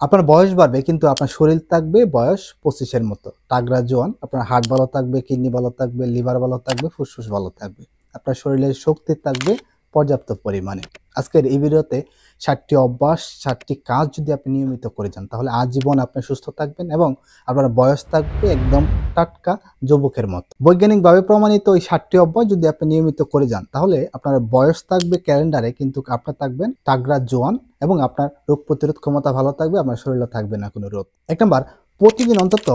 আপনার বয়স বাড়বে কিন্তু আপনার শরীর থাকবে বয়স 25-এর মতো, তাগড়া জোয়ান। আপনার হার্ট ভালো থাকবে, কিডনি ভালো থাকবে, লিভার ভালো থাকবে, ফুসফুস ভালো থাকবে। আপনার শরীরের শক্তি থাকবে পর্যাপ্ত পরিমাণে। আজকের এই ভিডিওতে 7টি অভ্যাস, 7টি কাজ যদি আপনি নিয়মিত করে যান তাহলে আজীবন আপনি সুস্থ থাকবেন এবং আপনার বয়স থাকবে একদম টাটকা যুবকের মতো। বৈজ্ঞানিকভাবে প্রমাণিত এই 7টি অভ্যাস যদি আপনি নিয়মিত করে যান তাহলে আপনার বয়স থাকবে ক্যালেন্ডারে কিন্তু আপনার থাকবেন তাগড়া জোয়ান এবং আপনার রোগ প্রতিরোধ ক্ষমতা ভালো থাকবে, আপনার শরীরে থাকবে না কোনো রোগ। 1 নাম্বার, প্রতিদিন অন্তত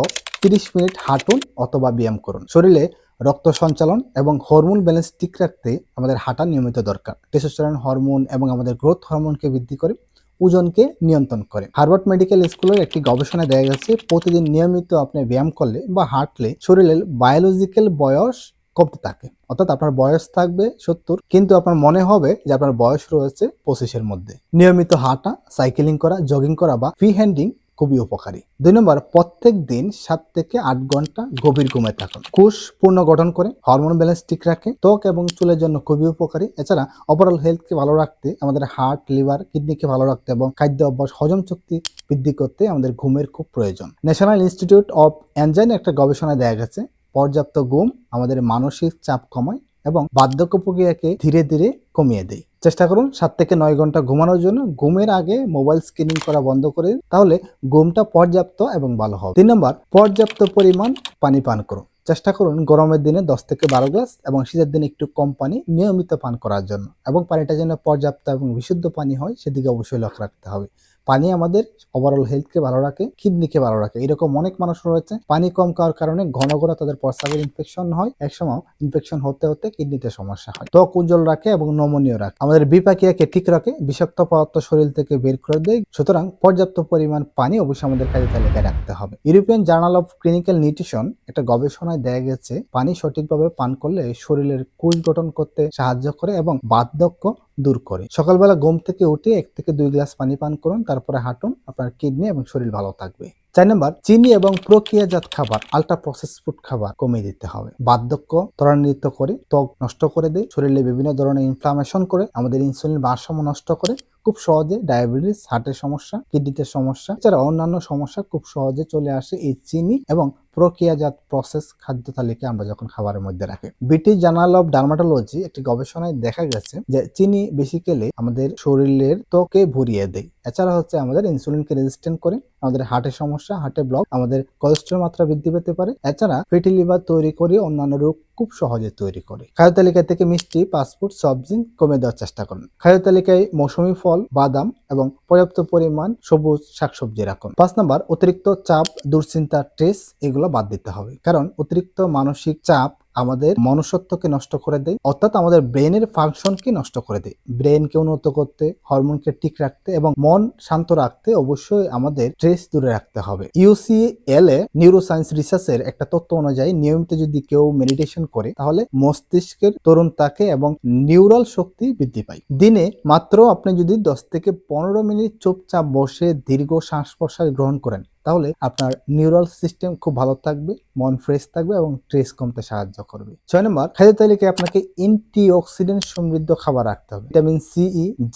30 মিনিট হাঁটুন অথবা ব্যায়াম করুন। শরীরে রক্ত সঞ্চালন এবং হরমোন ব্যালেন্স ঠিক রাখতে আমাদের হাঁটা নিয়মিত দরকার। টেস্টোস্টেরন হরমোন এবং আমাদের গ্রোথ হরমোনকে বৃদ্ধি করে, ওজনকে নিয়ন্ত্রণ করে। হার্ভার্ড মেডিকেল স্কুলের একটি গবেষণায় দেখা গেছে প্রতিদিন নিয়মিত আপনি ব্যায়াম করলে বা হাঁটলে শরীরের বায়োলজিক্যাল বয়স কমতে থাকে। অর্থাৎ আপনার বয়স থাকবে 70 কিন্তু আপনার মনে হবে যে আপনার বয়স রয়েছে 25-এর মধ্যে। নিয়মিত হাঁটা, সাইকেলিং করা, জগিং করা বা ফ্রি হ্যান্ডিং খুবই উপকারী। 2 নম্বর, প্রত্যেক দিন 7 থেকে 8 ঘন্টা গভীর ঘুমে থাকুন। কোষ পূর্ণ গঠন করে, হরমোন ব্যালেন্স ঠিক রাখে, ত্বক এবং চুলের জন্য খুবই উপকারী। এছাড়া ওভারঅল হেলথকে ভালো রাখতে, আমাদের হার্ট, লিভার, কিডনিকে ভালো রাখতে এবং খাদ্য অভ্যাস, হজম শক্তি বৃদ্ধি করতে আমাদের ঘুমের খুব প্রয়োজন। ন্যাশনাল ইনস্টিটিউট অফ এনজাইন একটা গবেষণায় দেখা গেছে পর্যাপ্ত ঘুম আমাদের মানসিক চাপ কমায় এবং বার্ধক্য প্রক্রিয়াকে ধীরে ধীরে কমিয়ে দেয়। চেষ্টা করুন 7 থেকে 9 ঘন্টা ঘুমানোর জন্য। ঘুমের আগে মোবাইল স্ক্রিনিং করা বন্ধ করে দিন, তাহলে ঘুমটা পর্যাপ্ত এবং ভালো হবে। 3 নম্বর, পর্যাপ্ত পরিমাণ পানি পান করুন। চেষ্টা করুন গরমের দিনে 10 থেকে 12 গ্লাস এবং শীতের দিনে একটু কম পানি নিয়মিত পান করার জন্য, এবং পানিটা যেন পর্যাপ্ত এবং বিশুদ্ধ পানি হয় সেদিকে অবশ্যই লক্ষ্য রাখতে হবে। পানি আমাদের ওভারঅল হেলথকে ভালো রাখে, কিডনিকে ভালো রাখে। এরকম অনেক মানুষ রয়েছে পানি কম খাওয়ার কারণে ঘন ঘন তাদের প্রস্রাবের ইনফেকশন হয়, একসময় ইনফেকশন হতে হতে কিডনিতে সমস্যা হয়। ত্বক উজ্জ্বল রাখে এবং নমনীয় রাখে, আমাদের বিপাকিয়াকে ঠিক রাখে, বিষাক্ত পদার্থ শরীর থেকে বের করে দেয়। সুতরাং পর্যাপ্ত পরিমাণ পানি অবশ্যই আমাদের কাজে তালিকায় রাখতে হবে। European journal of clinical nutrition একটা গবেষণায় দেখা গেছে পানি সঠিকভাবে পান করলে শরীরের কোষ গঠন করতে সাহায্য করে এবং বার্ধক্য দূর করে। সকালবেলা ঘুম থেকে উঠে 1 থেকে 2 গ্লাস পানি পান করুন, তারপরে হাঁটুন, আপনার কিডনি এবং শরীর ভালো থাকবে। 4 নম্বর, চিনি এবং প্রক্রিয়াজাত খাবার, আল্ট্রা প্রসেস ফুড খাবার কমিয়ে দিতে হবে। বার্ধক্য ত্বরান্বিত করে, ত্বক নষ্ট করে দেয়, শরীরে বিভিন্ন ধরনের ইনফ্লামেশন করে, আমাদের ইনসুলিন ভারসাম্য নষ্ট করে, খুব সহজে ডায়াবেটিস, হার্টের সমস্যা, কিডনিতে সমস্যা, এছাড়া অন্যান্য সমস্যা খুব সহজে চলে আসে এই চিনি এবং প্রক্রিয়াজাত প্রসেস খাদ্য তালিকা আমরা যখন খাবারের মধ্যে রাখি। ব্রিটিশ জার্নাল অফ ডার্মাটোলজি একটি গবেষণায় দেখা গেছে যে চিনি বেশি খেলে আমাদের শরীরের ত্বকে ভরিয়ে দেয়। এছাড়া আমাদের ইনসুলিনকে রেজিস্ট্যান্ট করে, আমাদের হার্টের সমস্যা, হার্টে ব্লক, আমাদের কোলেস্টেরল মাত্রা বৃদ্ধি পেতে পারে। এছাড়া ফ্যাটি লিভার তৈরি করে, অন্যান্য রোগ খুব সহজে তৈরি করে। খাদ্য তালিকা থেকে মিষ্টি, ফাস্টফুড, সবজি কমে দেওয়ার চেষ্টা করুন। খাদ্য তালিকায় মৌসুমী ফল, বাদাম এবং পর্যাপ্ত পরিমাণ সবুজ শাকসবজি রাখুন। 5 নম্বর, অতিরিক্ত চাপ, দুশ্চিন্তা, স্ট্রেস এগুলো বাদ দিতে হবে, কারণ অতিরিক্ত মানসিক চাপ আমাদের মনুষ্যত্বকে নষ্ট করে দেয়, অর্থাৎ আমাদের ব্রেনের ফাংশনকে নষ্ট করে দেয়। ব্রেনকে উন্নত করতে, হরমোনকে ঠিক রাখতে এবং মন শান্ত রাখতে অবশ্যই আমাদের স্ট্রেস দূরে রাখতে হবে। UCLA নিউরোসায়েন্স রিসার্চের একটা তথ্য অনুযায়ী নিয়মিত যদি কেউ মেডিটেশন করে তাহলে মস্তিষ্কের তরুণ থাকে এবং নিউরাল শক্তি বৃদ্ধি পায়। দিনে মাত্র আপনি যদি 10 থেকে 15 মিনিট চুপচাপ বসে দীর্ঘ শ্বাস প্রশ্বাস গ্রহণ করেন তাহলে আপনার নিউরাল সিস্টেম খুব ভালো থাকবে, মন ফ্রেশ থাকবে এবং স্ট্রেস কমতে সাহায্য করবে। 6 নম্বর, খাদ্য তালিকায় আপনাকে অ্যান্টিঅক্সিডেন্ট সমৃদ্ধ খাবার রাখতে হবে। ভিটামিন সি,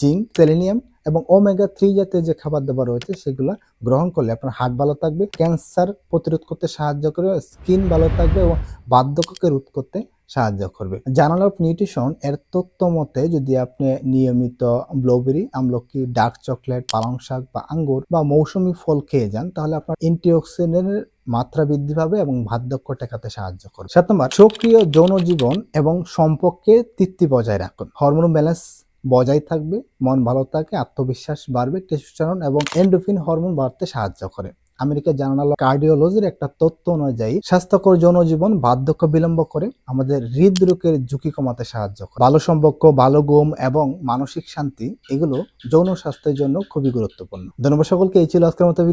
জিঙ্ক, সেলেনিয়াম এবং ওমেগা 3 জাতীয় যে খাবার দাবার রয়েছে সেগুলো গ্রহণ করলে আপনার হার্ট ভালো থাকবে, ক্যান্সার প্রতিরোধ করতে সাহায্য করবে, স্কিন ভালো থাকবে এবং বার্ধক্যকে রোধ করতে সাহায্য করবে। জার্নাল অফ নিউট্রিশন এর তথ্য মতে যদি আপনি নিয়মিত ব্লুবেরি, আমলকি, ডার্ক চকলেট, পালং শাক বা আঙ্গুর বা মৌসুমী ফল খেয়ে যান তাহলে আপনার অ্যান্টিঅক্সিডেন্টের মাত্রা বৃদ্ধি পাবে এবং বার্ধক্য ঠেকাতে সাহায্য করবে। 7 নম্বর, সক্রিয় যৌন জীবন এবং সম্পর্কে তৃপ্তি বজায় রাখুন। হরমোন ব্যালেন্স বজায় থাকবে, মন ভালো থাকে, আত্মবিশ্বাস বাড়বে, টেস্টোস্টেরন এবং এন্ডোরফিন হরমোন বাড়তে সাহায্য করে। আমেরিকার জার্নাল অফ কার্ডিওলজির একটা তথ্য অনুযায়ী স্বাস্থ্যকর যৌন জীবন বার্ধক্য বিলম্ব করে, আমাদের হৃদরোগের ঝুঁকি কমাতে সাহায্য করে। ভালো সম্পর্ক, ভালো ঘুম এবং মানসিক শান্তি এগুলো যৌন স্বাস্থ্যের জন্য খুবই গুরুত্বপূর্ণ। ধন্যবাদ সকলকে। এই ছিল আজকের মতো ভিডিও।